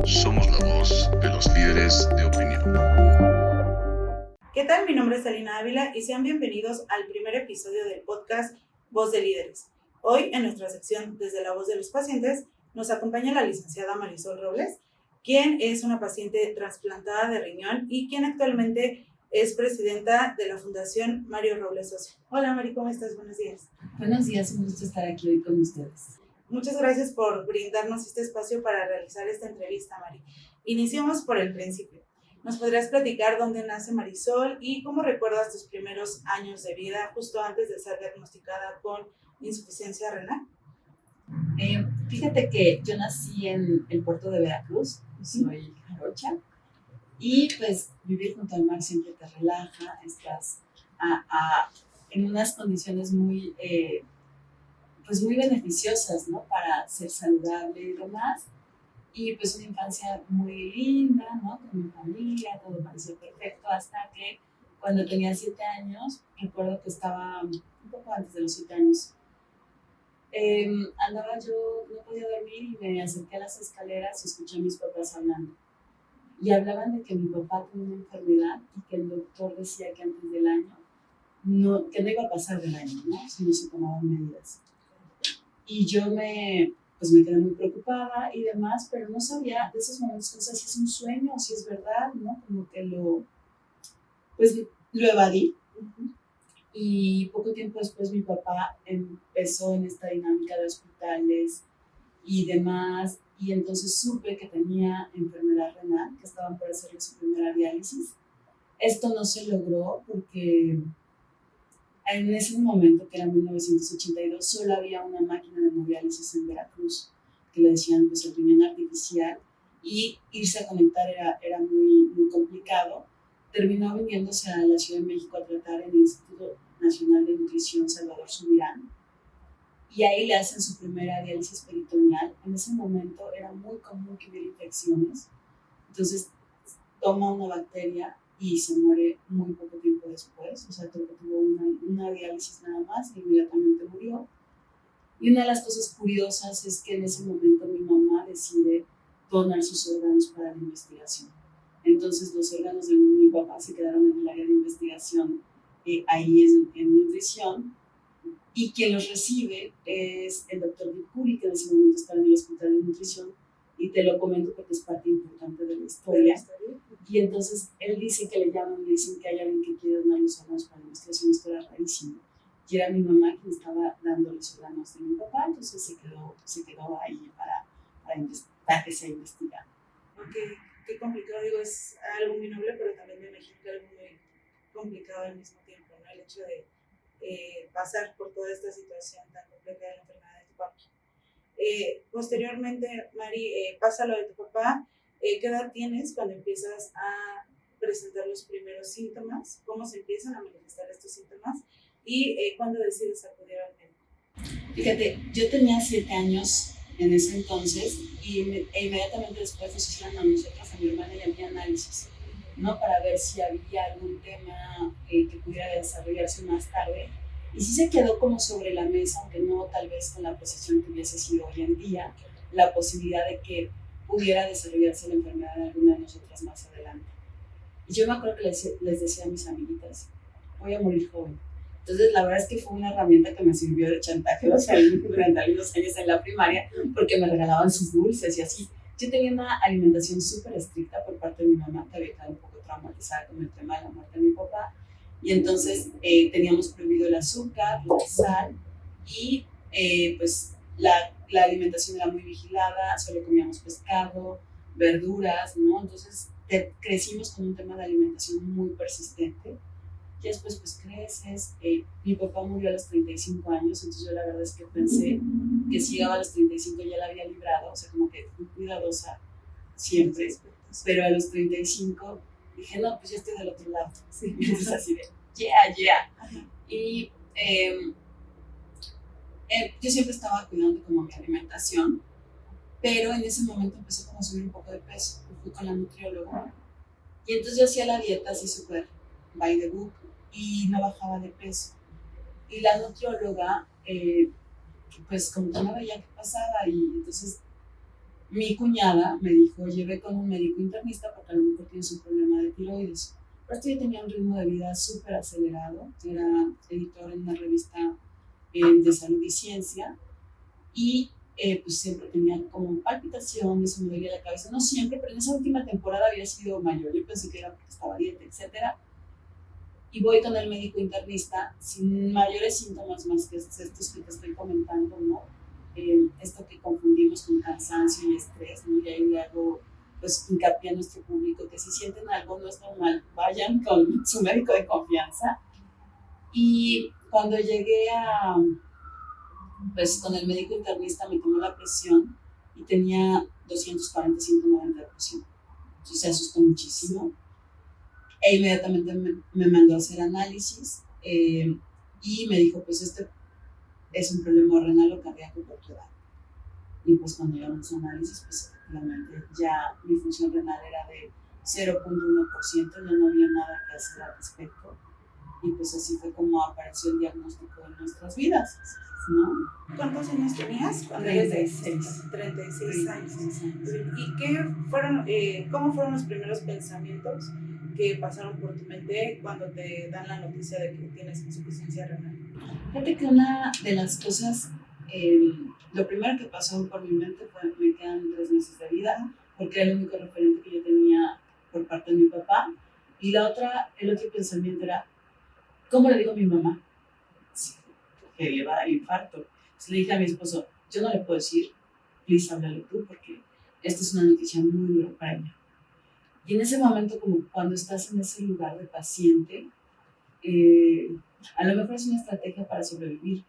Somos la voz de los líderes de opinión. ¿Qué tal? Mi nombre es Alina Ávila y sean bienvenidos al primer episodio del podcast Voz de Líderes. Hoy, en nuestra sección Desde la Voz de los Pacientes, nos acompaña la licenciada Marisol Robles, quien es una paciente trasplantada de riñón y quien actualmente es presidenta de la Fundación Mario Robles Socio. Hola Mari, ¿cómo estás? Buenos días. Buenos días, un gusto estar aquí hoy con ustedes. Muchas gracias por brindarnos este espacio para realizar esta entrevista, Mari. Iniciamos por el principio. ¿Nos podrías platicar dónde nace Marisol y cómo recuerdas tus primeros años de vida justo antes de ser diagnosticada con insuficiencia renal? Fíjate que yo nací en el puerto de Veracruz, soy jarocha, y pues vivir junto al mar siempre te relaja, estás en unas condiciones muy beneficiosas, ¿no? Para ser saludable y demás. Y pues una infancia muy linda, ¿no? Con mi familia, todo parecía perfecto, hasta que cuando tenía 7 años, recuerdo que estaba un poco antes de los 7 años, andaba yo, no podía dormir y me acerqué a las escaleras y escuché a mis papás hablando. Y hablaban de que mi papá tenía una enfermedad y que el doctor decía que antes del año, que no iba a pasar del año, ¿no? Si no se tomaban medidas. Y yo me quedé muy preocupada y demás, pero no sabía de esos momentos, no sé si es un sueño o si es verdad, ¿no? Como que lo evadí. Y poco tiempo después mi papá empezó en esta dinámica de hospitales y demás, y entonces supe que tenía enfermedad renal, que estaban por hacerle su primera diálisis. Esto no se logró porque en ese momento, que era 1982, solo había una máquina de hemodiálisis en Veracruz, que le decían pues el riñón artificial, y irse a conectar era muy, muy complicado. Terminó viniéndose a la Ciudad de México a tratar en el Instituto Nacional de Nutrición Salvador Subirán, y ahí le hacen su primera diálisis peritoneal. En ese momento era muy común que hubiera infecciones, entonces toma una bacteria y se muere muy poco tiempo después, o sea, tuvo una diálisis nada más y inmediatamente murió. Y una de las cosas curiosas es que en ese momento mi mamá decide donar sus órganos para la investigación. Entonces los órganos de mi papá se quedaron en el área de investigación, ahí en nutrición, y quien los recibe es el doctor Vicuri, que en ese momento estaba en el hospital de nutrición, y te lo comento porque es parte importante de la historia. Y entonces él dice que le llaman, le dicen que hay alguien que quiere donar los órganos para la investigación. Esto era rarísimo. Y era mi mamá quien estaba dando los órganos de mi papá, entonces se quedó ahí para que se investigara. Qué complicado, digo, es algo muy noble, pero también me imagino que algo muy complicado al mismo tiempo, ¿no? El hecho de pasar por toda esta situación tan compleja de la enfermedad de tu papá. Posteriormente, Mari, pasa lo de tu papá. ¿Qué edad tienes cuando empiezas a presentar los primeros síntomas? ¿Cómo se empiezan a manifestar estos síntomas? ¿Y cuándo decides acudir al médico? Fíjate, yo tenía 7 años en ese entonces y inmediatamente después nos hicieron a nosotros, a mi hermana y a mí, análisis, ¿no? Para ver si había algún tema que pudiera desarrollarse más tarde. Y sí se quedó como sobre la mesa, aunque no tal vez con la precisión que hubiese sido hoy en día, la posibilidad de que pudiera desarrollarse la enfermedad de alguna de nosotras más adelante. Y yo me acuerdo que les decía a mis amiguitas, voy a morir joven. Entonces la verdad es que fue una herramienta que me sirvió de chantaje, o sea, durante algunos años en la primaria, porque me regalaban sus dulces y así. Yo tenía una alimentación súper estricta por parte de mi mamá, que había quedado un poco traumatizada con el tema de la muerte de mi papá. Y entonces teníamos prohibido el azúcar, la sal y pues la alimentación era muy vigilada, solo comíamos pescado, verduras, ¿no? Entonces crecimos con un tema de alimentación muy persistente. Y después pues creces. Mi papá murió a los 35 años, entonces yo la verdad es que pensé que si llegaba a los 35 ya la había librado, o sea, como que fui cuidadosa siempre, pero a los 35 dije, no, pues ya estoy del otro lado. Sí. Entonces así de, yeah. Y yo siempre estaba cuidando como mi alimentación, pero en ese momento empecé como a subir un poco de peso. Fui con la nutrióloga y entonces yo hacía la dieta así súper by the book y no bajaba de peso. Y la nutrióloga, pues como que no veía qué pasaba y entonces mi cuñada me dijo, llevé con un médico internista porque a lo mejor tienes un problema de tiroides. Pero esto yo tenía un ritmo de vida súper acelerado, era editor en una revista de salud y ciencia, y pues siempre tenía como palpitaciones, me dolía la cabeza, no siempre, pero en esa última temporada había sido mayor, yo pensé que era porque estaba dieta, etcétera. Y voy con el médico internista sin mayores síntomas más que estos que te estoy comentando, ¿no? Esto que confundimos con cansancio y estrés, ¿no? Y ahí le hago pues hincapié a nuestro público que si sienten algo no es normal, vayan con su médico de confianza. Y cuando llegué pues con el médico internista me tomó la presión y tenía 240, 190 de presión. Entonces se asustó muchísimo. E inmediatamente me mandó a hacer análisis y me dijo, pues este es un problema renal o cardíaco por tu edad. Y pues cuando llevamos los análisis, pues efectivamente ya mi función renal era de 0.1%, ya no había nada que hacer al respecto. Y pues así fue como apareció el diagnóstico de nuestras vidas, ¿no? ¿Cuántos años tenías? 36. 36 años. ¿Y cómo fueron los primeros pensamientos que pasaron por tu mente cuando te dan la noticia de que tienes insuficiencia renal? Fíjate que una de las cosas, lo primero que pasó por mi mente fue me quedan 3 meses de vida, porque era el único referente que yo tenía por parte de mi papá. Y el otro pensamiento era, ¿cómo le digo a mi mamá que le va a dar infarto? Entonces le dije a mi esposo, yo no le puedo decir, please háblale tú, porque esta es una noticia muy dura para ella. Y en ese momento, como cuando estás en ese lugar de paciente, a lo mejor es una estrategia para sobrevivir,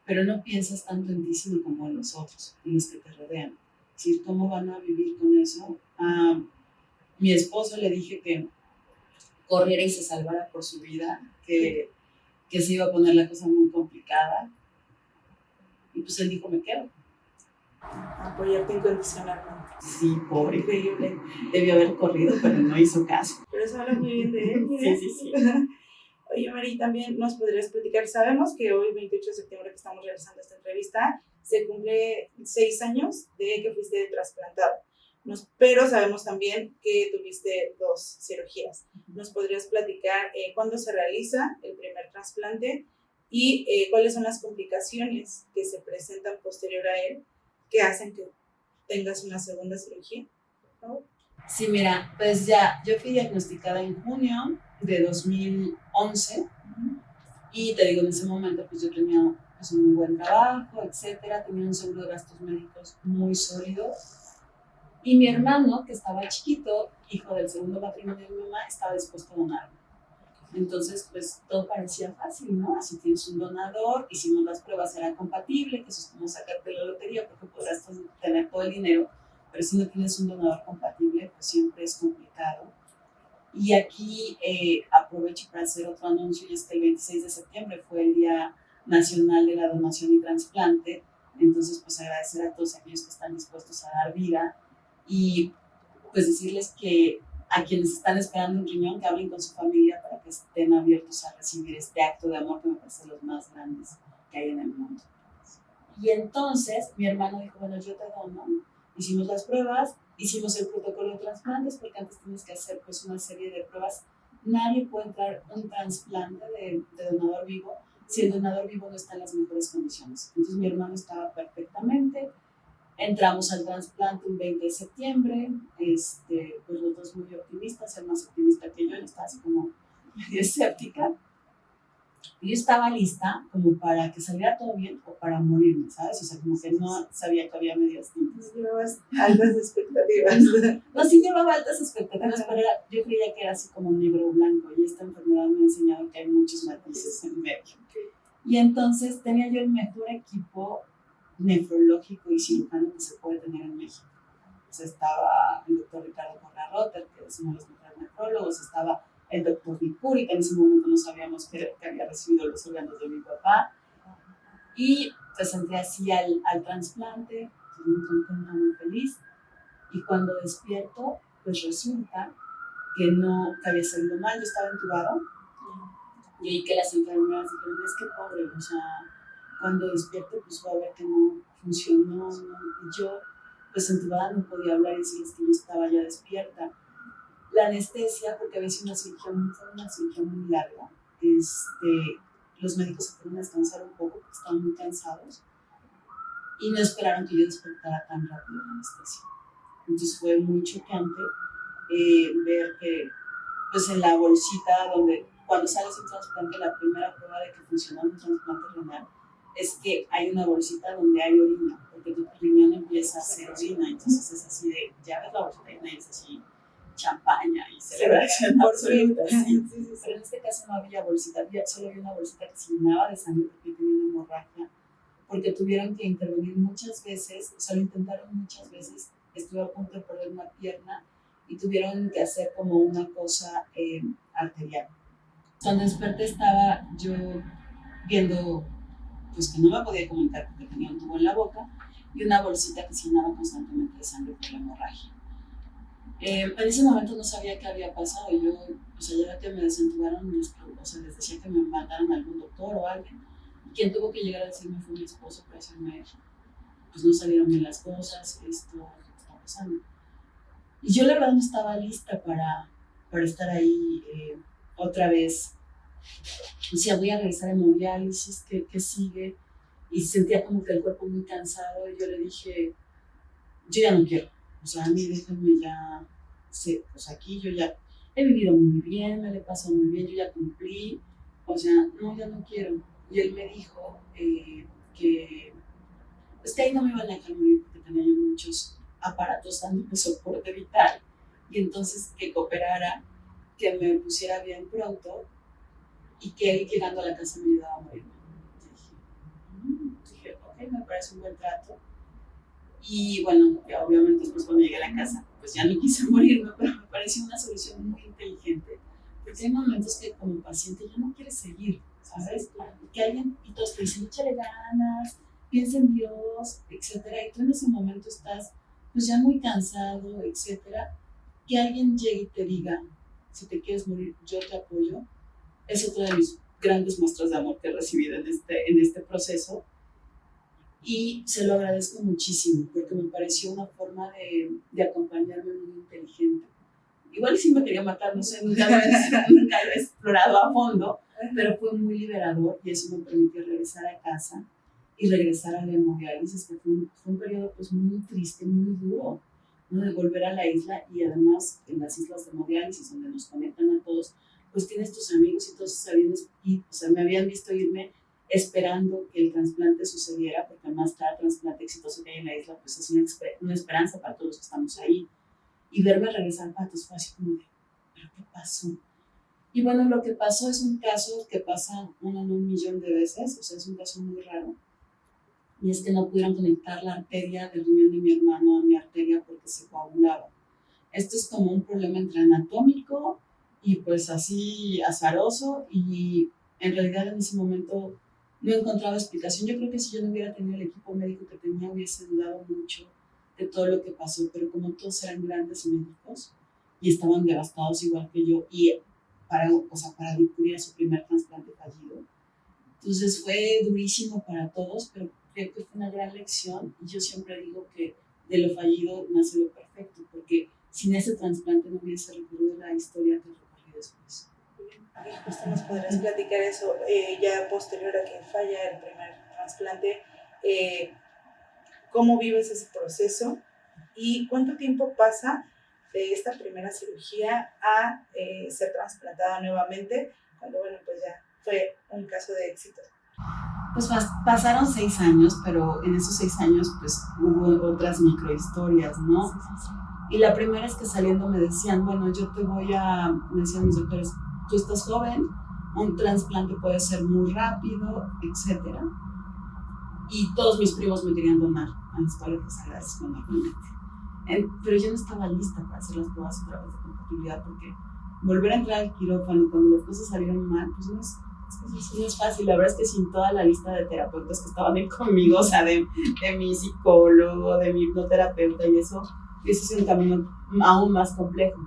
pero no piensas tanto en ti, sino como en los otros, en los que te rodean. Es decir, ¿cómo van a vivir con eso? A mi esposo le dije que corriera y se salvara por su vida, que se iba a poner la cosa muy complicada. Y pues él dijo, me quedo. Apoyarte incondicionalmente. Sí, pobre. Increíble. Debió haber corrido, pero no hizo caso. Pero eso habla muy bien de él. Sí. Oye, Mari, también nos podrías platicar. Sabemos que hoy, 28 de septiembre, que estamos realizando esta entrevista, se cumple 6 años de que fuiste trasplantado. Pero sabemos también que tuviste 2 cirugías. ¿Nos podrías platicar cuándo se realiza el primer trasplante y cuáles son las complicaciones que se presentan posterior a él que hacen que tengas una segunda cirugía? Por favor. Sí, mira, pues ya, yo fui diagnosticada en junio de 2011 y te digo, en ese momento pues yo tenía pues, un muy buen trabajo, etcétera, tenía un seguro de gastos médicos muy sólido. Y mi hermano, que estaba chiquito, hijo del segundo matrimonio de mi mamá, estaba dispuesto a donarme. Entonces, pues todo parecía fácil, ¿no? Si tienes un donador, hicimos las pruebas, era compatible, que eso es como sacarte la lotería, porque podrás tener todo el dinero, pero si no tienes un donador compatible, pues siempre es complicado. Y aquí aprovecho para hacer otro anuncio, y es que el 26 de septiembre fue el Día Nacional de la Donación y Trasplante. Entonces, pues agradecer a todos aquellos que están dispuestos a dar vida y pues decirles que a quienes están esperando un riñón, que hablen con su familia para que estén abiertos a recibir este acto de amor que me parece los más grandes que hay en el mundo. Y entonces mi hermano dijo, bueno, yo te dono. Hicimos las pruebas, hicimos el protocolo de trasplantes, porque antes tienes que hacer pues una serie de pruebas. Nadie puede entrar un trasplante de donador vivo si el donador vivo no está en las mejores condiciones. Entonces mi hermano estaba perfectamente. Entramos al trasplante un 20 de septiembre, pues los dos muy optimistas, el más optimista que yo estaba así como medio escéptica. Y yo estaba lista como para que saliera todo bien o para morirme, ¿sabes? O sea, como que no sabía que había medias tintas. Llevabas altas expectativas. No, sí llevaba altas expectativas, pero yo creía que era así como negro o blanco, y esta enfermedad me ha enseñado que hay muchos matices en medio. Y entonces tenía yo el mejor equipo nefrológico y cirujano que se puede tener en México. Pues estaba el doctor Ricardo Corrarroter, que es uno de los mejores nefrólogos, estaba el doctor Nicuri, que en ese momento no sabíamos que había recibido los órganos de mi papá, y pues entré así al trasplante, muy contenta, muy feliz, y cuando despierto, pues resulta que había salido mal, yo estaba entubada, y oí que las enfermeras dijeron, es que pobre, o sea, cuando despierto pues voy a ver que no funcionó, ¿no? Y yo pues entubada no podía hablar y decirles que yo estaba ya despierta. La anestesia, porque había sido fue una cirugía muy larga, los médicos se fueron a descansar un poco porque estaban muy cansados y no esperaron que yo despertara tan rápido la anestesia. Entonces fue muy chocante ver que pues en la bolsita donde cuando sales un trasplante, la primera prueba de que funciona un trasplante renal es que hay una bolsita donde hay orina, porque tu riñón empieza a hacer orina, entonces es así de, ya ves la bolsita y es así, champaña y celebración absoluta, sí. Pero en este caso no había bolsita, solo había una bolsita que se llenaba de sangre porque tenía una hemorragia, porque tuvieron que intervenir muchas veces, o sea, lo intentaron muchas veces, estuve a punto de perder una pierna y tuvieron que hacer como una cosa arterial. Cuando desperté estaba yo viendo pues que no me podía comunicar porque tenía un tubo en la boca y una bolsita que se llenaba constantemente de sangre por la hemorragia. En ese momento no sabía qué había pasado. Yo, o sea, ya que me desentubaron, o sea, les decía que me mandaran a algún doctor o alguien. Y quien tuvo que llegar a decirme fue mi esposo para decirme, pues no salieron bien las cosas, esto está pasando. Y yo la verdad no estaba lista para estar ahí otra vez. Decía, voy a regresar a hemodiálisis, ¿qué sigue? Y sentía como que el cuerpo muy cansado y yo le dije, yo ya no quiero, o sea, a mí déjenme ya, pues aquí yo ya he vivido muy bien, me lo he pasado muy bien, yo ya cumplí, o sea, no, ya no quiero. Y él me dijo que ahí no me iban a dejar morir porque tenía yo muchos aparatos dándome soporte vital y entonces que cooperara, que me pusiera bien pronto y que él llegando a la casa me ayudaba a morirme. Dije, ok, me parece un buen trato. Y bueno, obviamente después cuando llegué a la casa, pues ya no quise morirme, pero me pareció una solución muy inteligente. Porque hay momentos que como paciente ya no quieres seguir, ¿sabes? Que alguien, y todos te dicen, échale ganas, piensa en Dios, etcétera. Y tú en ese momento estás pues ya muy cansado, etcétera. Que alguien llegue y te diga, si te quieres morir, yo te apoyo. Es otra de mis grandes muestras de amor que he recibido en este proceso y se lo agradezco muchísimo porque me pareció una forma de acompañarme muy inteligente. Igual sí me quería matar, no sé, nunca lo he explorado a fondo, pero fue muy liberador y eso me permitió regresar a casa y regresar a la hemodiálisis, que fue un periodo pues muy triste, muy duro, ¿no? De volver a la isla y además en las islas de hemodiálisis donde nos conectan a todos, pues tienes tus amigos y todos me habían visto irme esperando que el trasplante sucediera, porque además cada trasplante exitoso que hay en la isla pues es una esperanza para todos los que estamos ahí. Y verme regresar patos fue así como de, ¿pero qué pasó? Y bueno, lo que pasó es un caso que pasa 1 en 1.000.000 de veces, o sea, es un caso muy raro. Y es que no pudieron conectar la arteria del riñón de mi hermano a mi arteria porque se coagulaba. Esto es como un problema entre anatómico y pues así azaroso y en realidad en ese momento no encontraba explicación. Yo creo que si yo no hubiera tenido el equipo médico que tenía hubiese dudado mucho de todo lo que pasó, pero como todos eran grandes médicos y estaban devastados igual que yo y para descubrir su primer trasplante fallido. Entonces fue durísimo para todos, pero creo que fue una gran lección y yo siempre digo que de lo fallido nace lo perfecto, porque sin ese trasplante no hubiese recorrido la historia que recorrí después. Justo nos podrás platicar eso, ya posterior a que falla el primer trasplante, ¿cómo vives ese proceso y cuánto tiempo pasa de esta primera cirugía a ser trasplantada nuevamente, cuando bueno, pues ya fue un caso de éxito? Pues pasaron 6 años, pero en esos 6 años pues hubo otras microhistorias, ¿no? Sí. Y la primera es que saliendo me decían, bueno, me decían mis doctores, tú estás joven, un trasplante puede ser muy rápido, etcétera. Y todos mis primos me querían donar a las cuales agradezco enormemente. Pero yo no estaba lista para hacer las pruebas otra vez de compatibilidad, porque volver a entrar al quirófano cuando las cosas salieron mal, pues no es fácil. La verdad es que sin toda la lista de terapeutas que estaban ahí conmigo, o sea, de mi psicólogo, de mi hipnoterapeuta y eso es un camino aún más complejo.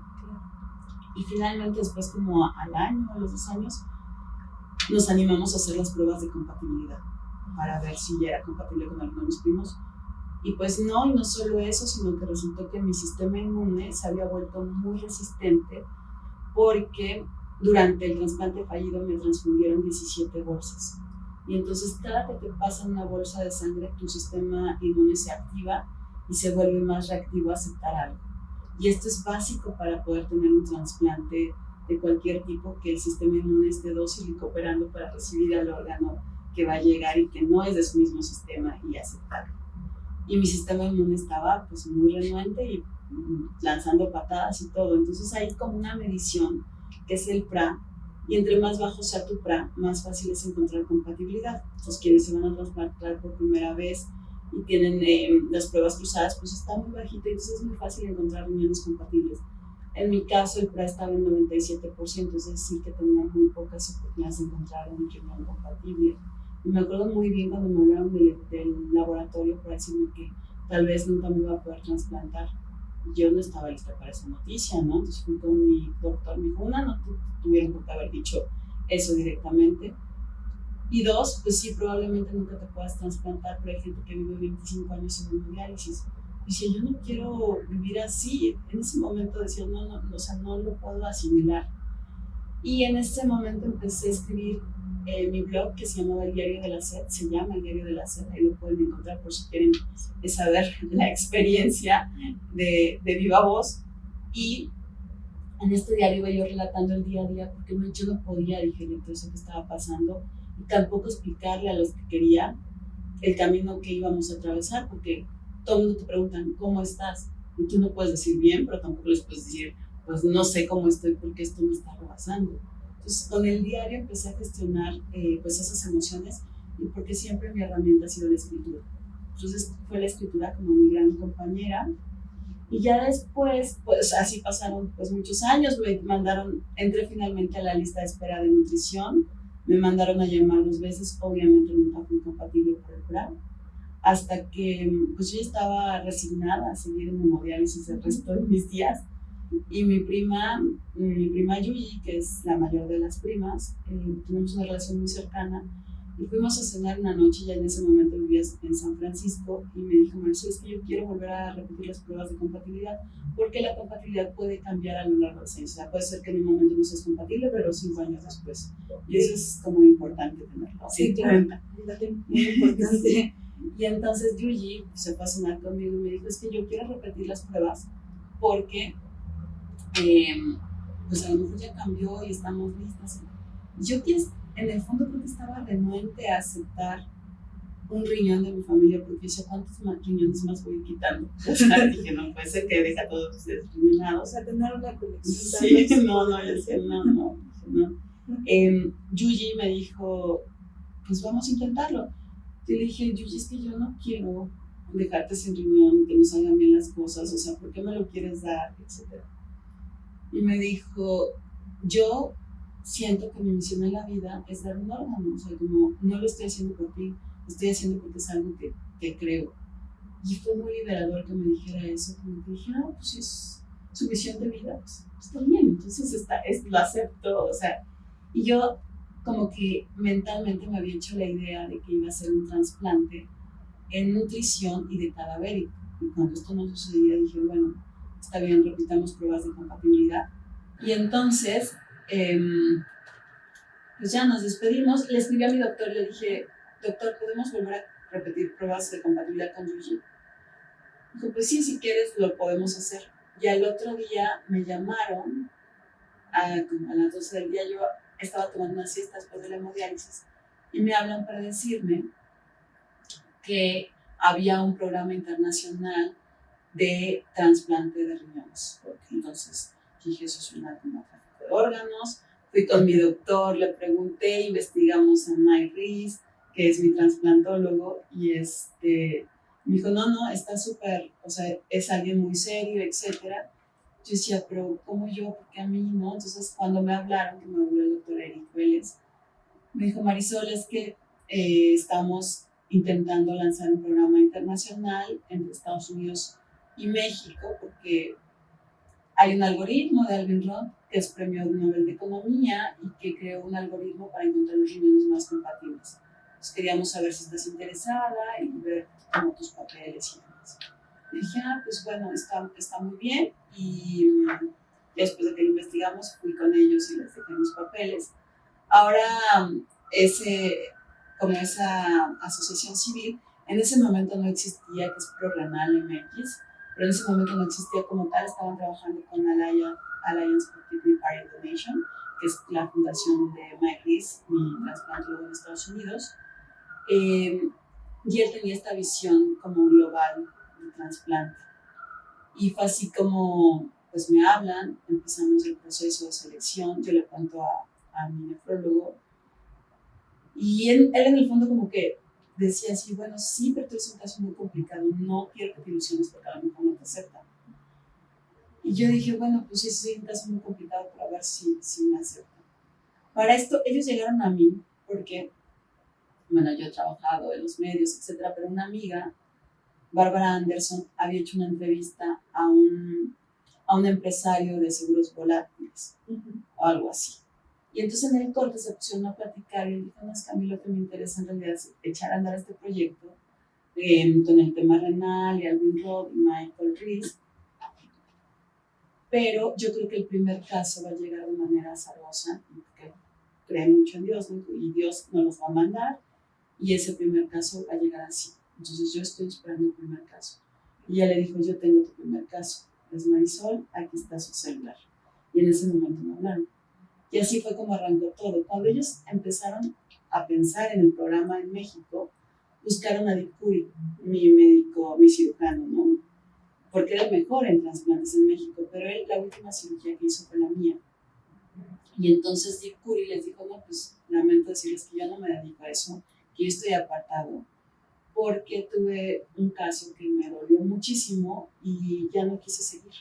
Y finalmente, después como al año, a los 2 años, nos animamos a hacer las pruebas de compatibilidad para ver si ya era compatible con alguno de mis primos. Y pues no, y no solo eso, sino que resultó que mi sistema inmune se había vuelto muy resistente porque durante el trasplante fallido me transfundieron 17 bolsas. Y entonces cada que te pasan una bolsa de sangre, tu sistema inmune se activa y se vuelve más reactivo a aceptar algo. Y esto es básico para poder tener un trasplante de cualquier tipo, que el sistema inmune esté dócil y cooperando para recibir al órgano que va a llegar y que no es de su mismo sistema y aceptarlo. Y mi sistema inmune estaba pues muy renuente y lanzando patadas y todo. Entonces hay como una medición que es el PRA, y entre más bajo sea tu PRA, más fácil es encontrar compatibilidad. Entonces quienes se van a trasplantar por primera vez y tienen las pruebas cruzadas, pues está muy bajito, entonces es muy fácil encontrar riñones compatibles. En mi caso el PRA estaba en 97%, es decir, que tenía muy pocas oportunidades de encontrar un riñón compatible. Y me acuerdo muy bien cuando me hablaron del laboratorio para decirme que tal vez nunca me iba a poder trasplantar. Yo no estaba lista para esa noticia, ¿no? Entonces fui con mi doctor, me dijo, una, no tuvieron por qué haber dicho eso directamente. Y dos, pues sí, probablemente nunca te puedas trasplantar, pero hay gente que vive 25 años en hemodiálisis. Y si yo no quiero vivir así, en ese momento decía, no, o sea, no lo puedo asimilar. Y en ese momento empecé a escribir mi blog que se llamaba El Diario de la Sed, se llama El Diario de la Sed, ahí lo pueden encontrar por si quieren saber la experiencia de viva voz. Y en este diario iba yo relatando el día a día porque yo no podía digerir todo eso que estaba pasando y tampoco explicarle a los que quería el camino que íbamos a atravesar, porque todo el mundo te preguntan, ¿cómo estás? Y tú no puedes decir bien, pero tampoco les puedes decir, pues no sé cómo estoy porque esto me está rebasando. Entonces con el diario empecé a gestionar pues esas emociones, y porque siempre mi herramienta ha sido la escritura. Entonces fue la escritura como mi gran compañera. Y ya después, pues así pasaron pues muchos años, me mandaron, entré finalmente a la lista de espera de nutrición, me mandaron a llamar 2 veces, obviamente nunca fui compatible por el PRA, hasta que pues yo estaba resignada a seguir en hemodiálisis el resto de mis días. Y mi prima Yuyi, que es la mayor de las primas, tuvimos una relación muy cercana y fuimos a cenar una noche. Ya en ese momento vivía en San Francisco y me dijo, Marcelo, es que yo quiero volver a repetir las pruebas de compatibilidad porque la compatibilidad puede cambiar a lo largo de los años. O sea, puede ser que en un momento no seas compatible, pero 5 años después. Y eso es como importante tenerlo. Sí, claro, un dato muy importante. Y entonces Yuyi se fue a cenar conmigo y me dijo, es que yo quiero repetir las pruebas porque pues a lo mejor ya cambió y estamos listas. Yo en el fondo creo que estaba renuente a aceptar un riñón de mi familia, porque decía, ¿cuántos riñones más voy quitando? O sea, dije, no puede ser que deja todos ustedes riñonados. O sea, tener una conexión. Sí, no, yo decía, no. Yuyi me dijo, pues vamos a intentarlo. Yo le dije, Yuyi, es que yo no quiero dejarte sin riñón y que no salgan bien las cosas, o sea, ¿por qué me lo quieres dar? Etcétera. Y me dijo, yo siento que mi misión en la vida es dar un órgano, o sea, como no lo estoy haciendo por ti, lo estoy haciendo porque es algo que creo. Y fue muy liberador que me dijera eso, como que dije, pues si es su misión de vida, pues está bien, entonces lo acepto, o sea, y yo como que mentalmente me había hecho la idea de que iba a hacer un trasplante en nutrición y de cadavérico, y cuando esto no sucedía dije, bueno, está bien, repitamos pruebas de compatibilidad. Y entonces, pues ya nos despedimos. Le escribí a mi doctor, le dije, doctor, ¿podemos volver a repetir pruebas de compatibilidad con Yuyi? Dijo, pues sí, si quieres lo podemos hacer. Y al otro día me llamaron, como a las 12 del día, yo estaba tomando una siesta después de la hemodiálisis, y me hablan para decirme que había un programa internacional de trasplante de riñones. Entonces dije, eso suena como tráfico de órganos. Fui con mi doctor, le pregunté, investigamos a Mike Rees, que es mi trasplantólogo, y me dijo, no, está súper, o sea, es alguien muy serio, etcétera. Yo decía, pero ¿cómo yo? ¿Por qué a mí no? Entonces cuando me hablaron, que me habló el doctor Eric Vélez, me dijo, Marisol, es que estamos intentando lanzar un programa internacional entre Estados Unidos y México, porque hay un algoritmo de Alvin Roth, que es premio Nobel de Economía, y que creó un algoritmo para encontrar los riñones más compatibles. Entonces queríamos saber si estás interesada y ver cómo tus papeles y demás. Y dije, pues bueno, está muy bien. Y después de que lo investigamos, fui con ellos y les dejé mis papeles. Ahora, como esa asociación civil, en ese momento no existía, que es ProRenal MX, pero en ese momento no existía como tal. Estaban trabajando con Alliance for Kidney Parent Donation, que es la fundación de Mike Reese, mi trasplantólogo en Estados Unidos. Y él tenía esta visión como global de trasplante. Y fue así como, pues me hablan, empezamos el proceso de selección, yo le cuento a mi nefrólogo, y él en el fondo como que decía así, bueno, sí, pero tú eres un caso muy complicado, no quiero que te ilusiones porque a lo mejor no te aceptan. Y yo dije, bueno, pues sí, es un caso muy complicado, pero a ver si me aceptan. Para esto, ellos llegaron a mí porque, bueno, yo he trabajado en los medios, etcétera, pero una amiga, Bárbara Anderson, había hecho una entrevista a un empresario de seguros volátiles, o algo así. Y entonces en el corte se pusieron a platicar y él dijo, no, es que a mí lo que me interesa en realidad es echar a andar este proyecto con el tema renal y Alvin Roth y Michael Reese. Pero yo creo que el primer caso va a llegar de manera azarosa, porque creen mucho en Dios, ¿no? Y Dios nos los va a mandar, y ese primer caso va a llegar así. Entonces yo estoy esperando el primer caso. Y ella le dijo, yo tengo tu primer caso, es Marisol, aquí está su celular. Y en ese momento me hablaron. Y así fue como arrancó todo. Cuando ellos empezaron a pensar en el programa en México, buscaron a Dick Curry, mi médico, mi cirujano, ¿no? Porque era el mejor en trasplantes en México, pero él, la última cirugía que hizo fue la mía. Y entonces Dick Curry les dijo, no, pues lamento decirles que yo no me dedico a eso, que yo estoy apartado, porque tuve un caso que me dolió muchísimo y ya no quise seguir.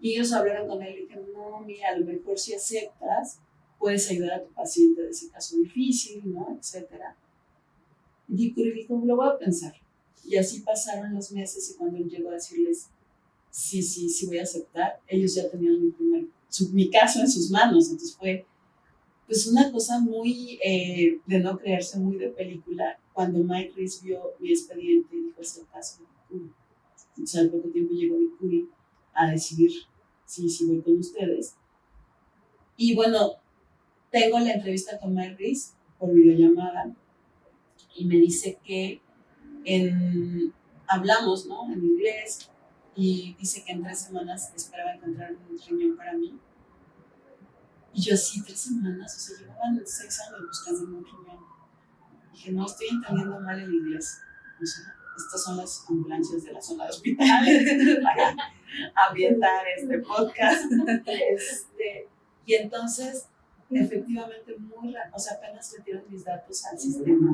Y ellos hablaron con él y dijeron, no, mira, a lo mejor si aceptas, puedes ayudar a tu paciente de ese caso difícil, ¿no? Etcétera. Y Dick Curry dijo, lo voy a pensar. Y así pasaron los meses y cuando él llegó a decirles, sí voy a aceptar, ellos ya tenían mi caso en sus manos. Entonces fue pues una cosa muy de no creerse, muy de película. Cuando Mike Reese vio mi expediente y dijo, es el caso de Dick Curry. Entonces al poco tiempo llegó Dick Curry a decidir sí voy con ustedes. Y bueno, tengo la entrevista con Mike Reese por videollamada y me dice que hablamos, ¿no? En inglés, y dice que en 3 semanas esperaba encontrar un riñón para mí. Y yo así, 3 semanas, o sea, llevaban 6 años buscando un riñón. Dije, no, estoy entendiendo mal el inglés. O sea, estas son las ambulancias de la zona de hospitales para ambientar este podcast. Y entonces, efectivamente, o sea, apenas metieron mis datos al sistema,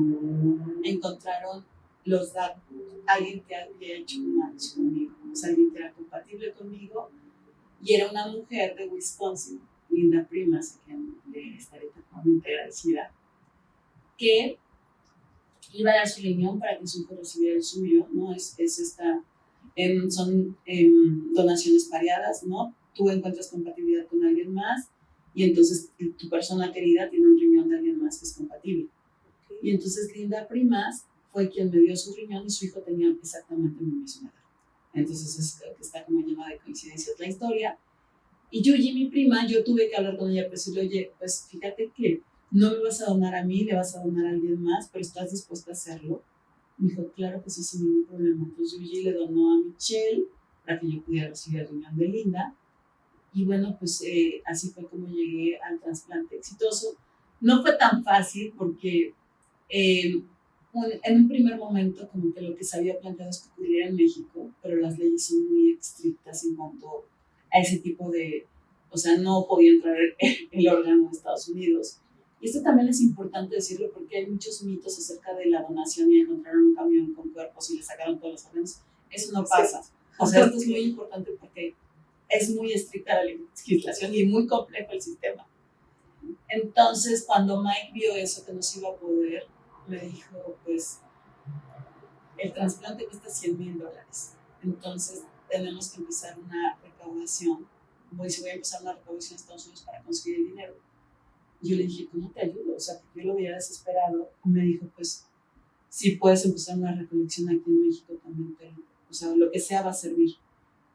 encontraron los datos, alguien que había hecho un match conmigo, o sea, alguien que era compatible conmigo, y era una mujer de Wisconsin, Linda Primas, a quien le estaré totalmente agradecida, que iba a dar su riñón para que su hijo recibiera el suyo, ¿no? Son donaciones pareadas, ¿no? Tú encuentras compatibilidad con alguien más y entonces tu persona querida tiene un riñón de alguien más que es compatible. Y entonces Linda Primas fue quien me dio su riñón y su hijo tenía exactamente mi misma edad. Entonces está como llena de coincidencias la historia. Y Yuji, mi prima, yo tuve que hablar con ella, pues decirle, oye, pues fíjate que no me vas a donar a mí, le vas a donar a alguien más, pero ¿estás dispuesta a hacerlo? Me dijo, claro que sí, sin ningún problema. Entonces Yuji le donó a Michelle para que yo pudiera recibir el riñón de Linda. Y bueno, pues así fue como llegué al trasplante exitoso. No fue tan fácil porque en un primer momento como que lo que se había planteado es que ocurriera en México, pero las leyes son muy estrictas en cuanto a ese tipo de, o sea, no podía entrar el órgano de Estados Unidos. Y esto también es importante decirlo porque hay muchos mitos acerca de la donación y encontraron un camión con cuerpos y le sacaron todos los órganos. Eso no pasa. Sí. O sea, esto es muy importante porque es muy estricta la legislación y muy complejo el sistema. Entonces, cuando Mike vio eso, que no se iba a poder, me dijo, pues, el trasplante cuesta $100,000. Entonces, tenemos que empezar una recaudación. Voy a empezar una recaudación en Estados Unidos para conseguir el dinero. Y yo le dije, ¿cómo te ayudo? O sea, porque yo lo veía desesperado. Y me dijo, pues, si puedes empezar una recolección aquí en México, también o sea, lo que sea va a servir.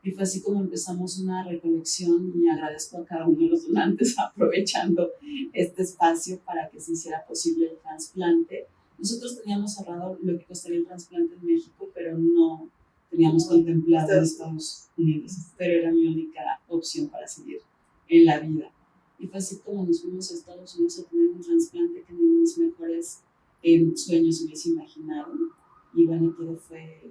Y fue así como empezamos una recolección y agradezco a cada uno de los donantes aprovechando este espacio para que se hiciera posible el trasplante. Nosotros teníamos ahorrado lo que costaría el trasplante en México, pero no teníamos contemplado en Estados Unidos, pero era mi única opción para seguir en la vida. Y fue así como nos fuimos a Estados Unidos a tener un trasplante que ni mis mejores sueños hubiese imaginado. Y bueno, todo fue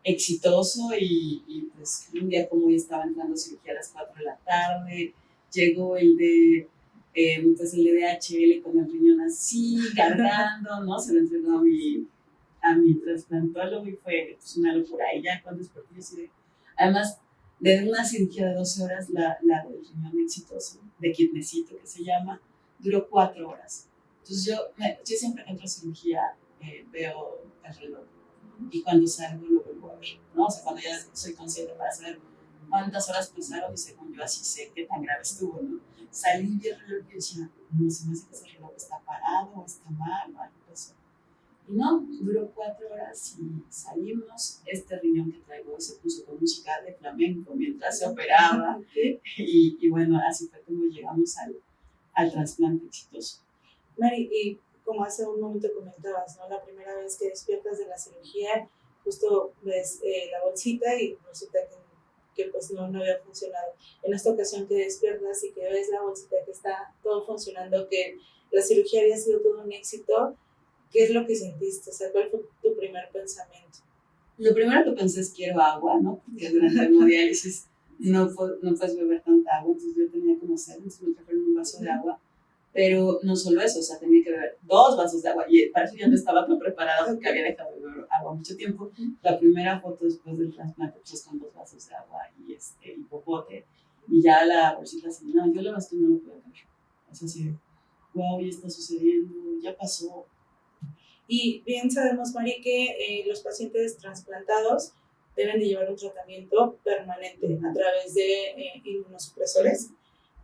exitoso y pues un día como hoy estaba entrando a cirugía a las 4 de la tarde, llegó el de DHL con el riñón así, cargando, ¿no? Se lo entregó a mi trasplantólogo y fue pues, una locura. Y ya cuando desperté yo así de... Además, de una cirugía de 12 horas, la del riñón exitoso, de kidneycito que se llama, duró 4 horas. Entonces yo siempre que entro a cirugía veo el reloj y cuando salgo lo vuelvo a ver, ¿no? O sea, cuando ya soy consciente para saber cuántas horas pasaron y según yo así sé qué tan grave estuvo, ¿no? Salí y vi el reloj y decía, no, se me hace que ese reloj está parado o está mal o algo pasó. Y no, duró 4 horas y salimos. Este riñón que traigo hoy se puso con música de flamenco mientras se operaba. Y bueno, así fue como llegamos al trasplante exitoso. Mari, y como hace un momento comentabas, ¿no? La primera vez que despiertas de la cirugía, justo ves la bolsita y resulta que pues no había funcionado. En esta ocasión que despiertas y que ves la bolsita que está todo funcionando, que la cirugía había sido todo un éxito, ¿qué es lo que sentiste? O sea, ¿cuál fue tu primer pensamiento? Lo primero que pensé es quiero agua, ¿no? Porque durante la hemodiálisis no puedes beber tanta agua, entonces yo tenía como sed, entonces me trajeron un vaso de agua. Pero no solo eso, o sea, tenía que beber 2 vasos de agua y para eso ya no estaba tan preparada porque había dejado de beber agua mucho tiempo. La primera foto después del trasplante pues es con 2 vasos de agua y popote y ya la bolsita así, no, yo la verdad es que no lo puedo creer. O sea, así, wow, ya está sucediendo, ya pasó. Y bien sabemos, Mari, que los pacientes trasplantados deben de llevar un tratamiento permanente a través de inmunosupresores.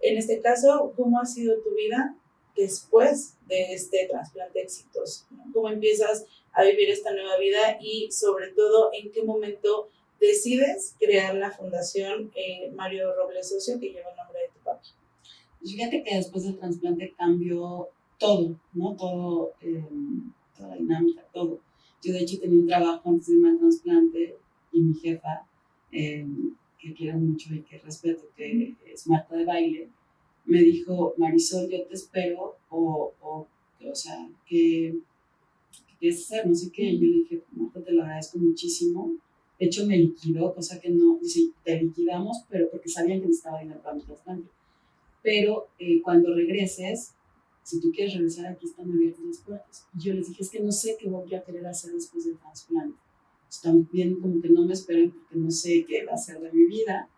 En este caso, ¿cómo ha sido tu vida después de este trasplante exitoso? ¿Cómo empiezas a vivir esta nueva vida y sobre todo en qué momento decides crear la fundación Mario Robles Socio que lleva el nombre de tu papi? Fíjate que después del trasplante cambió todo, ¿no? Todo, toda la dinámica, todo. Yo de hecho tenía un trabajo antes de irme al trasplante y mi jefa, que quiero mucho y que respeto, que es Marta de Baile, me dijo, Marisol, yo te espero, o sea, ¿qué quieres hacer? No sé qué. Y yo le dije, Marta, te lo agradezco muchísimo. De hecho, me liquidó, cosa que no, dice, te liquidamos, pero porque sabían que necesitaba dinero para mi trasplante. Pero cuando regreses, si tú quieres regresar, aquí están abiertas las puertas. Y yo les dije, es que no sé qué voy a querer hacer después del trasplante. Están bien como que no me esperen porque no sé qué va a ser de mi vida.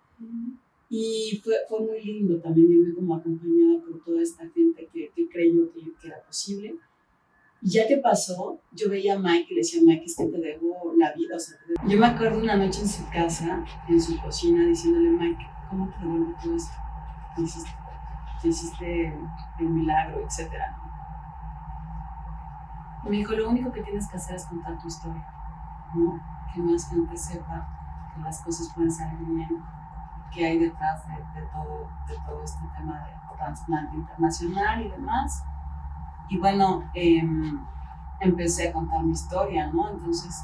Y fue muy lindo también irme como acompañada por toda esta gente que creyó que era posible. Y ya que pasó, yo veía a Mike y le decía, Mike, es que te debo la vida. O sea, yo me acuerdo una noche en su casa, en su cocina, diciéndole, Mike, ¿cómo te devuelvo todo esto? Hiciste el milagro, etcétera. Y me dijo, lo único que tienes que hacer es contar tu historia, ¿no? Que más gente sepa que las cosas pueden salir bien, que hay detrás de todo este tema de trasplante internacional y demás. Y bueno, empecé a contar mi historia, ¿no? Entonces,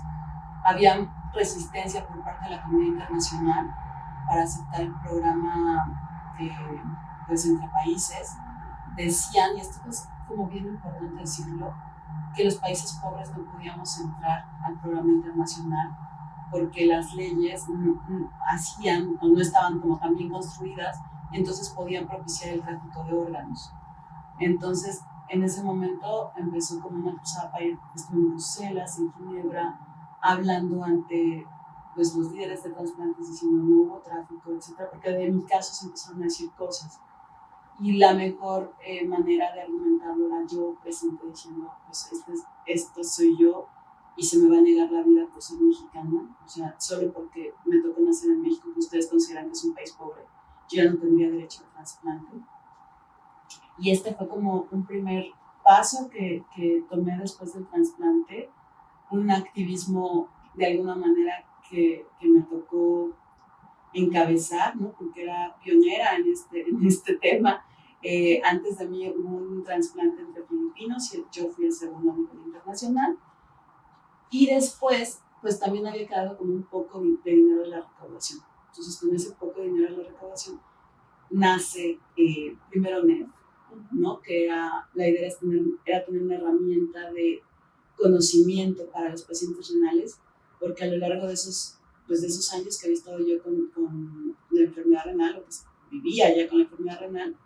había resistencia por parte de la comunidad internacional para aceptar el programa pues entre países. Decían, y esto es como bien importante decirlo, que los países pobres no podíamos entrar al programa internacional porque las leyes hacían o no estaban como tan bien construidas, y entonces podían propiciar el tráfico de órganos. Entonces, en ese momento empezó como una cruzada para ir, estuve en Bruselas, en Ginebra, hablando ante pues, los líderes de trasplantes, diciendo no hubo tráfico, etcétera, porque de mi caso se empezaron a decir cosas. Y la mejor manera de argumentarlo era yo presente diciendo, pues esto soy yo y se me va a negar la vida por ser mexicana, o sea, solo porque me tocó nacer en México, que ustedes consideran que es un país pobre, yo ya no tendría derecho al trasplante. Y este fue como un primer paso que tomé después del trasplante, un activismo de alguna manera que me tocó encabezar, ¿no? Porque era pionera en este tema. Antes de mí hubo un trasplante entre filipinos y yo fui el segundo a nivel internacional. Y después, pues también había quedado como un poco de dinero de la recaudación. Entonces, con ese poco de dinero de la recaudación, nace primero NEF, ¿no? Que la idea era tener una herramienta de conocimiento para los pacientes renales, porque a lo largo de esos años que había estado yo con la enfermedad renal, o que vivía ya con la enfermedad renal,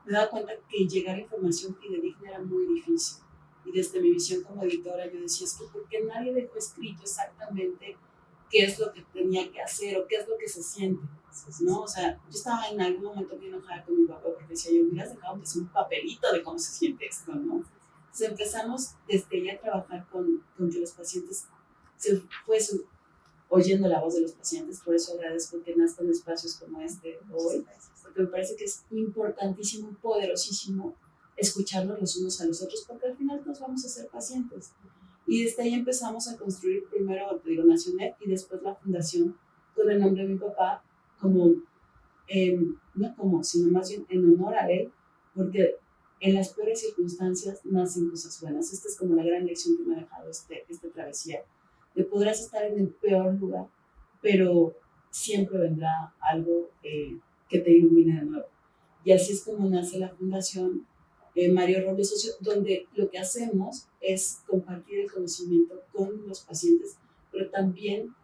me daba cuenta que llegar a información fidedigna era muy difícil. Y desde mi visión como editora yo decía, es que ¿por qué nadie dejó escrito exactamente qué es lo que tenía que hacer o qué es lo que se siente? ¿No? O sea, yo estaba en algún momento bien enojada con mi papá porque decía, yo hubieras dejado que es un papelito de cómo se siente esto, ¿no? Entonces empezamos desde ahí a trabajar con que los pacientes se fuesen oyendo la voz de los pacientes. Por eso agradezco que nazcan espacios como este hoy, porque me parece que es importantísimo y poderosísimo escucharnos los unos a los otros, porque al final nos vamos a ser pacientes. Y desde ahí empezamos a construir primero, te digo, nació NEF y después la fundación con el nombre de mi papá, no como, sino más bien en honor a él, porque en las peores circunstancias nacen cosas buenas. Esta es como la gran lección que me ha dejado esta travesía. Te podrás estar en el peor lugar, pero siempre vendrá algo que te ilumine de nuevo. Y así es como nace la Fundación Mario Robles Socio, donde lo que hacemos es compartir el conocimiento con los pacientes, pero también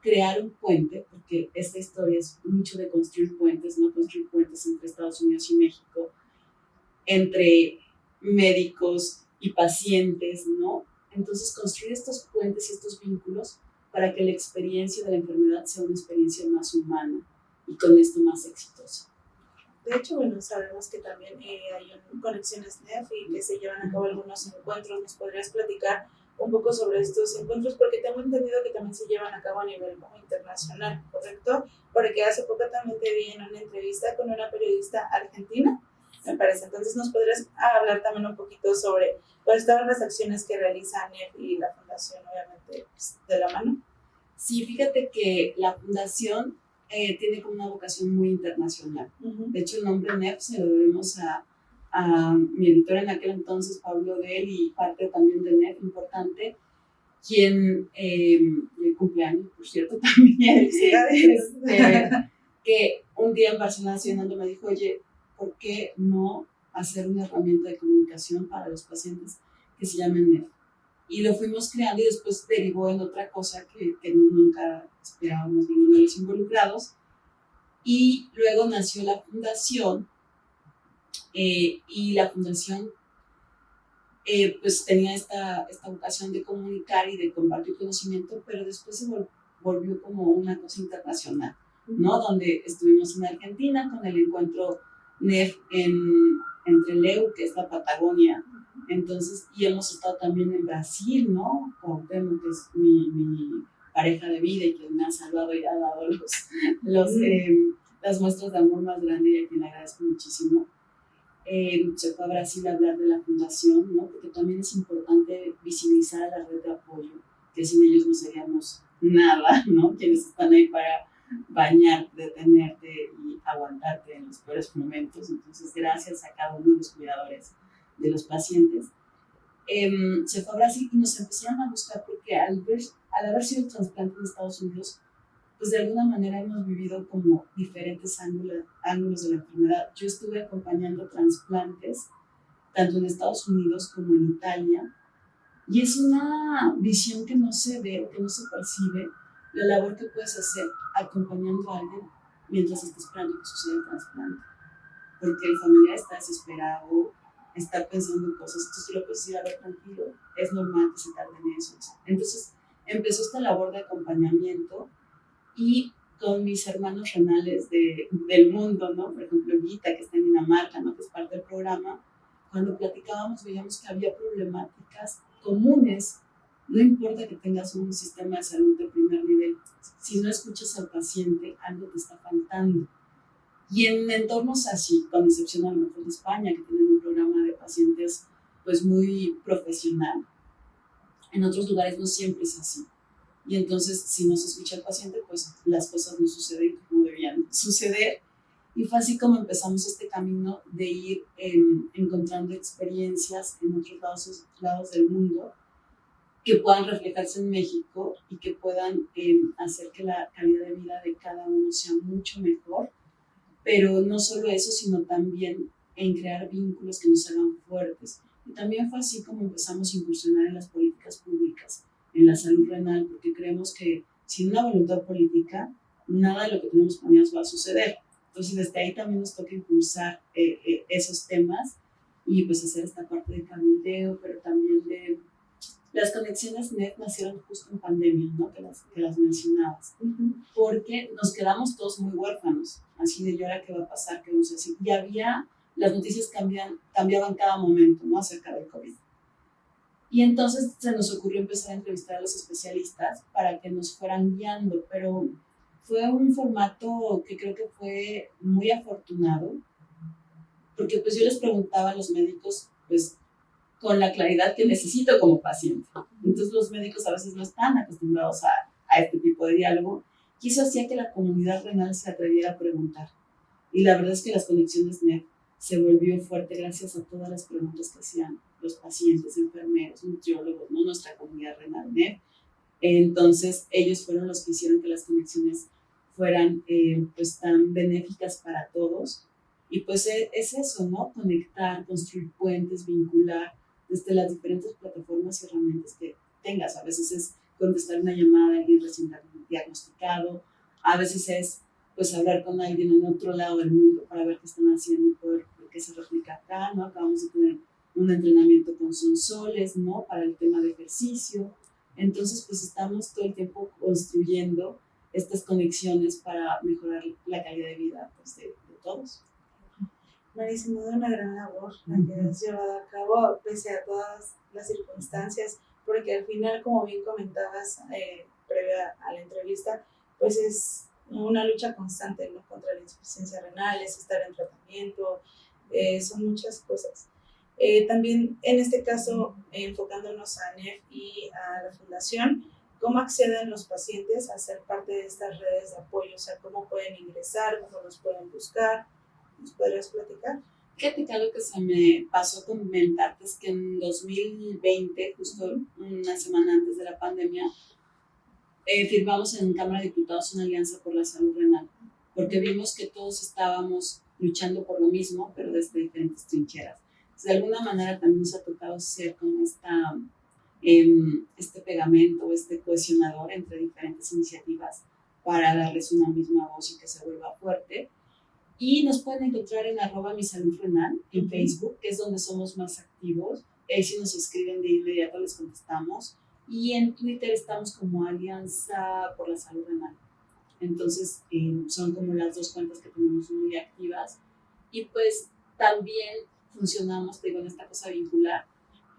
crear un puente, porque esta historia es mucho de construir puentes, no construir puentes entre Estados Unidos y México, entre médicos y pacientes, ¿no? Entonces, construir estos puentes y estos vínculos para que la experiencia de la enfermedad sea una experiencia más humana y con esto más exitosa. De hecho, bueno, sabemos que también hay conexiones NEF y que se llevan a cabo algunos encuentros. ¿Nos podrías platicar un poco sobre estos encuentros? Porque tengo entendido que también se llevan a cabo a nivel como internacional, ¿correcto? Porque hace poco también te vi en una entrevista con una periodista argentina, me parece. Entonces, ¿nos podrías hablar también un poquito sobre pues, todas las acciones que realiza NEF y la Fundación, obviamente, pues, de la mano? Sí, fíjate que la Fundación tiene como una vocación muy internacional. De hecho, el nombre NEF se lo debemos a mi editor en aquel entonces, Pablo Del, y parte también de NEF, importante, quien, el cumpleaños, por cierto, también, que un día en Barcelona cenando me dijo, oye, ¿por qué no hacer una herramienta de comunicación para los pacientes que se llame NEF? Y lo fuimos creando y después derivó en otra cosa que nunca esperábamos ninguno de los involucrados. Y luego nació la fundación y la fundación pues tenía esta vocación de comunicar y de compartir conocimiento, pero después se volvió como una cosa internacional, ¿no? Donde estuvimos en Argentina con el encuentro NEF entre Leu, que es la Patagonia. Entonces, y hemos estado también en Brasil, ¿no? Con Temo, que es mi pareja de vida y que me ha salvado y ha dado las muestras de amor más grandes y a quien le agradezco muchísimo. Se fue a Brasil a hablar de la fundación, ¿no? Porque también es importante visibilizar a la red de apoyo, que sin ellos no seríamos nada, ¿no? Quienes están ahí para bañarte, detenerte y aguantarte en los peores momentos. Entonces, gracias a cada uno de los cuidadores de los pacientes. Se fue a Brasil y nos empezaron a buscar porque al haber sido el trasplante en Estados Unidos, pues de alguna manera hemos vivido como diferentes ángulos de la enfermedad. Yo estuve acompañando trasplantes tanto en Estados Unidos como en Italia, y es una visión que no se ve o que no se percibe la labor que puedes hacer acompañando a alguien mientras está esperando que suceda el trasplante, porque el familiar está desesperado, está pensando en cosas, entonces tú lo puedes ir a ver tranquilo, es normal que se tarde en eso. Entonces empezó esta labor de acompañamiento y con mis hermanos renales del mundo, ¿no? Por ejemplo, Vita, que está en Dinamarca, ¿no? Que es parte del programa, cuando platicábamos veíamos que había problemáticas comunes. No importa que tengas un sistema de salud de primer nivel, si no escuchas al paciente, algo te está faltando. Y en entornos así, con excepción a lo mejor de España, que tienen un programa de pacientes pues muy profesional, en otros lugares no siempre es así. Y entonces, si no se escucha al paciente, pues las cosas no suceden como debían suceder. Y fue así como empezamos este camino de ir encontrando experiencias en otros lados del mundo que puedan reflejarse en México y que puedan hacer que la calidad de vida de cada uno sea mucho mejor. Pero no solo eso, sino también en crear vínculos que nos hagan fuertes. Y también fue así como empezamos a incursionar en las políticas públicas, en la salud renal, porque creemos que sin una voluntad política, nada de lo que tenemos planeado va a suceder. Entonces, desde ahí también nos toca impulsar esos temas y pues hacer esta parte de cabildeo, pero también de... Las conexiones NET nacieron justo en pandemia, ¿no? Que las mencionabas, porque nos quedamos todos muy huérfanos, así de, ¿y ahora qué va a pasar? ¿Qué vamos a decir? Y había, las noticias cambiaban cada momento, ¿no? Acerca del COVID. Y entonces se nos ocurrió empezar a entrevistar a los especialistas para que nos fueran guiando, pero fue un formato que creo que fue muy afortunado, porque pues yo les preguntaba a los médicos, pues, con la claridad que necesito como paciente. Entonces los médicos a veces no están acostumbrados a este tipo de diálogo, y eso hacía que la comunidad renal se atreviera a preguntar. Y la verdad es que las conexiones NET se volvió fuerte gracias a todas las preguntas que hacían los pacientes, enfermeros, nutriólogos, ¿no? Nuestra comunidad renal NET. Entonces ellos fueron los que hicieron que las conexiones fueran pues tan benéficas para todos. Y pues es eso, ¿no? Conectar, construir puentes, vincular desde las diferentes plataformas y herramientas que tengas. A veces es contestar una llamada a alguien recién diagnosticado, a veces es pues hablar con alguien en otro lado del mundo para ver qué están haciendo y poder qué se replica acá, ¿no? Acabamos de tener un entrenamiento con Sonsoles, ¿no? Para el tema de ejercicio. Entonces, pues estamos todo el tiempo construyendo estas conexiones para mejorar la calidad de vida pues, de todos. Mari, sin duda una gran labor la que has llevado a cabo, pese a todas las circunstancias, porque al final, como bien comentabas previa a la entrevista, pues es una lucha constante, ¿no? Contra la insuficiencia renal, es estar en tratamiento, son muchas cosas. También en este caso, enfocándonos a NEF y a la fundación, ¿cómo acceden los pacientes a ser parte de estas redes de apoyo? O sea, ¿cómo pueden ingresar? ¿Cómo los pueden buscar? ¿Nos podrías platicar? Fíjate que algo que se me pasó comentarte es que en 2020, justo una semana antes de la pandemia, firmamos en Cámara de Diputados una alianza por la salud renal, porque vimos que todos estábamos luchando por lo mismo, pero desde diferentes trincheras. Entonces, de alguna manera también nos ha tocado ser como este pegamento, este cohesionador entre diferentes iniciativas para darles una misma voz y que se vuelva fuerte. Y nos pueden encontrar en @misaludrenal en Facebook, que es donde somos más activos. Ahí si nos escriben de inmediato les contestamos. Y en Twitter estamos como Alianza por la Salud Renal. Entonces son como las dos cuentas que tenemos muy activas. Y pues también funcionamos, digo, en esta cosa vincular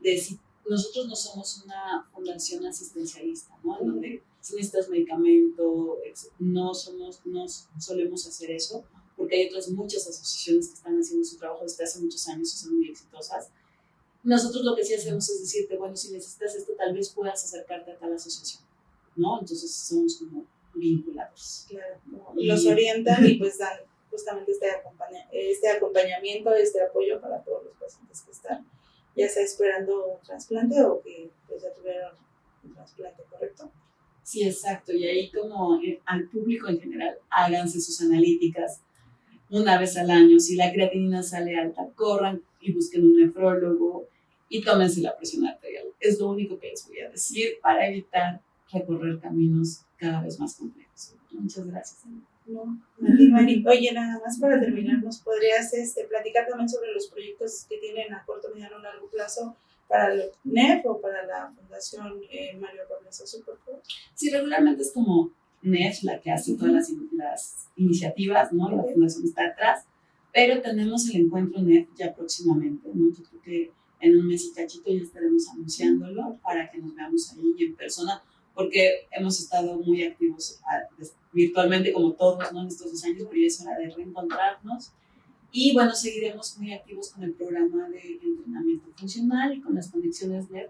de si nosotros no somos una fundación asistencialista, ¿no? En donde si necesitas medicamento, no solemos hacer eso, porque hay otras muchas asociaciones que están haciendo su trabajo desde hace muchos años y son muy exitosas. Nosotros lo que sí hacemos es decirte, bueno, si necesitas esto, tal vez puedas acercarte a tal asociación, ¿no? Entonces somos como vinculados. Claro, los orientan y pues dan justamente este acompañamiento, este apoyo para todos los pacientes que están ya sea esperando un trasplante o que pues ya tuvieron un trasplante, ¿correcto? Sí, exacto. Y ahí como al público en general, háganse sus analíticas una vez al año. Si la creatinina sale alta, corran y busquen un nefrólogo y tómense la presión arterial. Es lo único que les voy a decir para evitar recorrer caminos cada vez más complejos. Muchas gracias. No, Mari. Oye, nada más para terminar, ¿nos podrías platicar también sobre los proyectos que tienen a corto, mediano o largo plazo para el NEF o para la Fundación Mario Robledo Superfood? Sí, regularmente es como NEF la que hace todas las iniciativas, ¿no? La fundación está atrás, pero tenemos el encuentro NEF ya próximamente, ¿no? Yo creo que en un mes y cachito ya estaremos anunciándolo para que nos veamos ahí en persona, porque hemos estado muy activos virtualmente como todos, ¿no? En estos 2 años, pero ya es hora de reencontrarnos. Y bueno, seguiremos muy activos con el programa de entrenamiento funcional y con las conexiones NEF.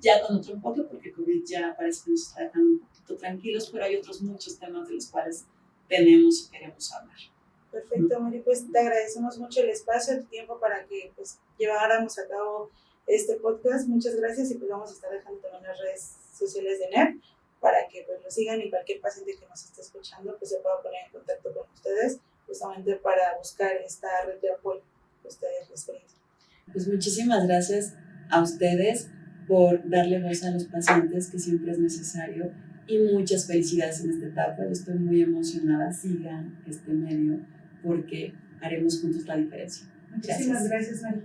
ya con otro enfoque, porque COVID ya parece que nos está dejando un poquito tranquilos, pero hay otros muchos temas de los cuales tenemos y queremos hablar. Perfecto, Mari, pues te agradecemos mucho el espacio, tu tiempo para que pues lleváramos a cabo este podcast. Muchas gracias y pues vamos a estar dejando también las redes sociales de NEP para que pues lo sigan y cualquier paciente que nos esté escuchando pues se pueda poner en contacto con ustedes justamente para buscar esta red de apoyo que ustedes les brindan. Pues muchísimas gracias a ustedes por darle voz a los pacientes, que siempre es necesario, y muchas felicidades en esta etapa. Yo estoy muy emocionada. Sigan este medio porque haremos juntos la diferencia. Muchísimas gracias, Mari.